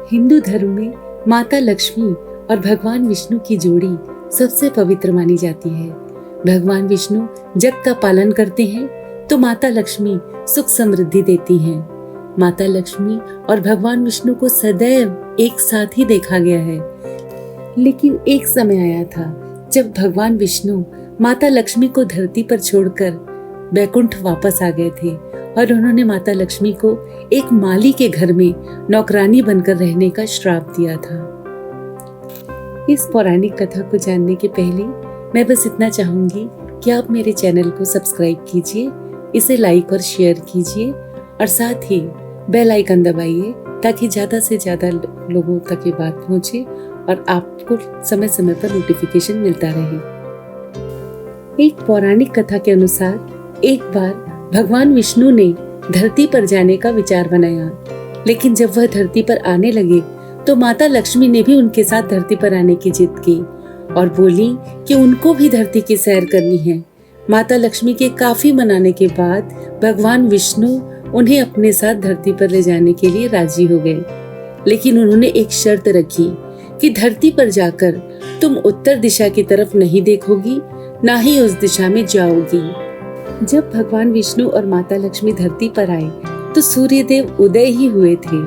हिंदू धर्म में माता लक्ष्मी और भगवान विष्णु की जोड़ी सबसे पवित्र मानी जाती है। भगवान विष्णु जग का पालन करते हैं तो माता लक्ष्मी सुख समृद्धि देती हैं। माता लक्ष्मी और भगवान विष्णु को सदैव एक साथ ही देखा गया है। लेकिन एक समय आया था जब भगवान विष्णु माता लक्ष्मी को धरती पर छोड़कर बैकुंठ वापस आ गए थे और उन्होंने माता लक्ष्मी को एक माली के घर में नौकरानी बनकर रहने का श्राप दिया था। इस पौराणिक कथा को जानने के पहले मैं बस इतना चाहूंगी कि आप मेरे चैनल को सब्सक्राइब कीजिए, इसे लाइक और शेयर कीजिए और साथ ही बेल आइकन दबाइए ताकि ज्यादा से ज्यादा लोगों तक ये बात पहुंचे और आपको समय समय पर नोटिफिकेशन मिलता रहे। एक पौराणिक कथा के अनुसार एक बार भगवान विष्णु ने धरती पर जाने का विचार बनाया, लेकिन जब वह धरती पर आने लगे तो माता लक्ष्मी ने भी उनके साथ धरती पर आने की जिद की और बोली कि उनको भी धरती की सैर करनी है। माता लक्ष्मी के काफी मनाने के बाद भगवान विष्णु उन्हें अपने साथ धरती पर ले जाने के लिए राजी हो गए, लेकिन उन्होंने एक शर्त रखी कि धरती पर जाकर तुम उत्तर दिशा की तरफ नहीं देखोगी, ना ही उस दिशा में जाओगी। जब भगवान विष्णु और माता लक्ष्मी धरती पर आए तो सूर्य देव उदय ही हुए थे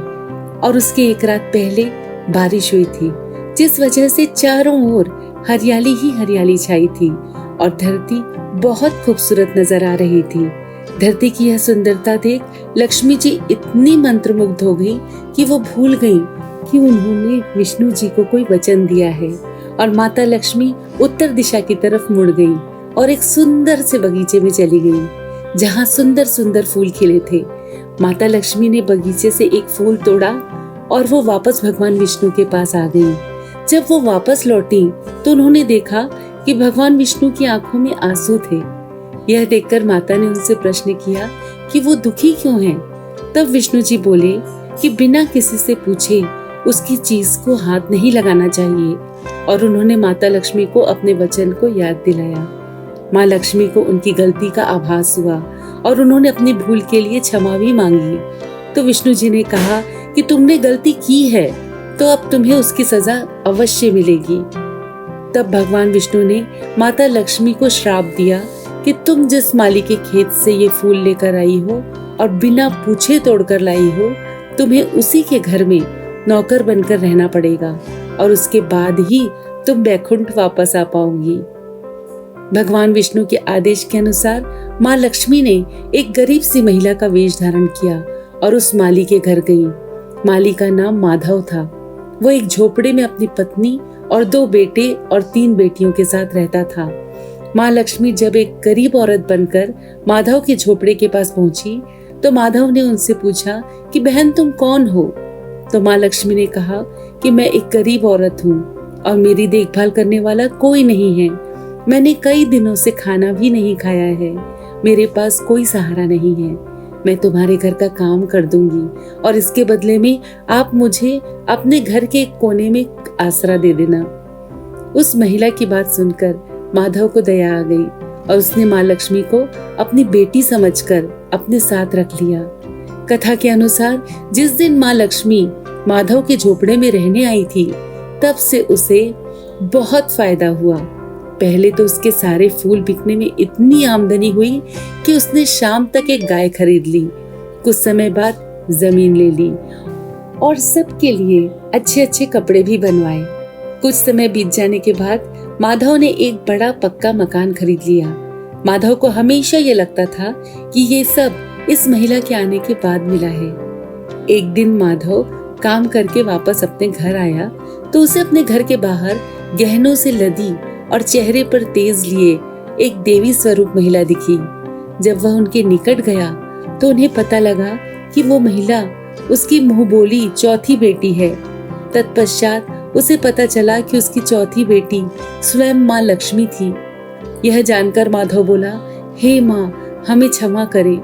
और उसके एक रात पहले बारिश हुई थी, जिस वजह से चारों ओर हरियाली ही हरियाली छाई थी और धरती बहुत खूबसूरत नजर आ रही थी। धरती की यह सुंदरता देख लक्ष्मी जी इतनी मंत्रमुग्ध हो गई कि वो भूल गई कि उन्होंने विष्णु जी को कोई वचन दिया है और माता लक्ष्मी उत्तर दिशा की तरफ मुड़ गई और एक सुंदर से बगीचे में चली गई जहाँ सुंदर सुंदर फूल खिले थे। माता लक्ष्मी ने बगीचे से एक फूल तोड़ा और वो वापस भगवान विष्णु के पास आ गई। जब वो वापस लौटी तो उन्होंने देखा कि भगवान विष्णु की आंखों में आंसू थे। यह देखकर माता ने उनसे प्रश्न किया कि वो दुखी क्यों हैं। तब विष्णु जी बोले कि बिना किसी से पूछे उसकी चीज को हाथ नहीं लगाना चाहिए और उन्होंने माता लक्ष्मी को अपने वचन को याद दिलाया। माँ लक्ष्मी को उनकी गलती का आभास हुआ और उन्होंने अपनी भूल के लिए क्षमा भी मांगी। तो विष्णु जी ने कहा कि तुमने गलती की है तो अब तुम्हें उसकी सजा अवश्य मिलेगी। तब भगवान विष्णु ने माता लक्ष्मी को श्राप दिया कि तुम जिस माली के खेत से ये फूल लेकर आई हो और बिना पूछे तोड़कर लाई हो, तुम्हें उसी के घर में नौकर बनकर रहना पड़ेगा और उसके बाद ही तुम बैकुंठ वापस आ पाओगी। भगवान विष्णु के आदेश के अनुसार माँ लक्ष्मी ने एक गरीब सी महिला का वेश धारण किया और उस माली के घर गई। माली का नाम माधव था। वो एक झोपड़े में अपनी पत्नी और 2 बेटे और 3 बेटियों के साथ रहता था। माँ लक्ष्मी जब एक गरीब औरत बनकर माधव के झोपड़े के पास पहुंची तो माधव ने उनसे पूछा कि बहन तुम कौन हो। तो माँ लक्ष्मी ने कहा कि मैं एक गरीब औरत हूँ और मेरी देखभाल करने वाला कोई नहीं है। मैंने कई दिनों से खाना भी नहीं खाया है, मेरे पास कोई सहारा नहीं है। मैं तुम्हारे घर का काम कर दूंगी और इसके बदले में आप मुझे अपने घर के एक कोने में आसरा दे देना। उस महिला की बात सुनकर माधव को दया आ गई और उसने माँ लक्ष्मी को अपनी बेटी समझकर अपने साथ रख लिया। कथा के अनुसार जिस दिन माँ लक्ष्मी माधव के झोपड़े में रहने आई थी तब से उसे बहुत फायदा हुआ। पहले तो उसके सारे फूल बिकने में इतनी आमदनी हुई कि उसने शाम तक एक गाय खरीद ली, कुछ समय बाद जमीन ले ली और सबके लिए अच्छे अच्छे कपड़े भी बनवाए। कुछ समय बीत जाने के बाद माधव ने एक बड़ा पक्का मकान खरीद लिया। माधव को हमेशा ये लगता था कि ये सब इस महिला के आने के बाद मिला है। एक दिन माधव काम करके वापस अपने घर आया तो उसे अपने घर के बाहर गहनों से लदी और चेहरे पर तेज लिए एक देवी स्वरूप महिला दिखी। जब वह उनके निकट गया तो उन्हें पता लगा कि वो महिला उसकी मुंह बोली चौथी बेटी है। तत्पश्चात उसे पता चला कि उसकी चौथी बेटी स्वयं माँ लक्ष्मी थी। यह जानकर माधव बोला, हे माँ हमें क्षमा करें,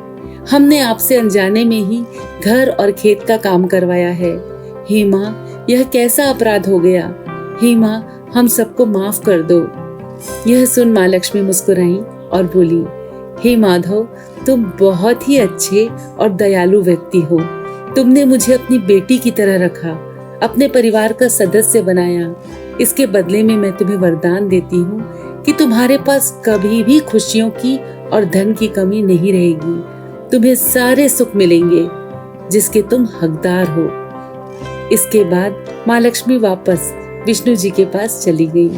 हमने आपसे अनजाने में ही घर और खेत का काम करवाया है। हे माँ यह कैसा अपराध हो गया, हे माँ हम सबको माफ कर दो। यह सुन माँ लक्ष्मी मुस्कुराई और बोली, हे माधव तुम बहुत ही अच्छे और दयालु व्यक्ति हो। तुमने मुझे अपनी बेटी की तरह रखा। अपने परिवार का सदस्य बनाया। इसके बदले में मैं तुम्हें वरदान देती हूँ कि तुम्हारे पास कभी भी खुशियों की और धन की कमी नहीं रहेगी। तुम्हें सारे सुख मिलेंगे जिसके तुम हकदार हो। इसके बाद माँ लक्ष्मी वापस विष्णु जी के पास चली गई।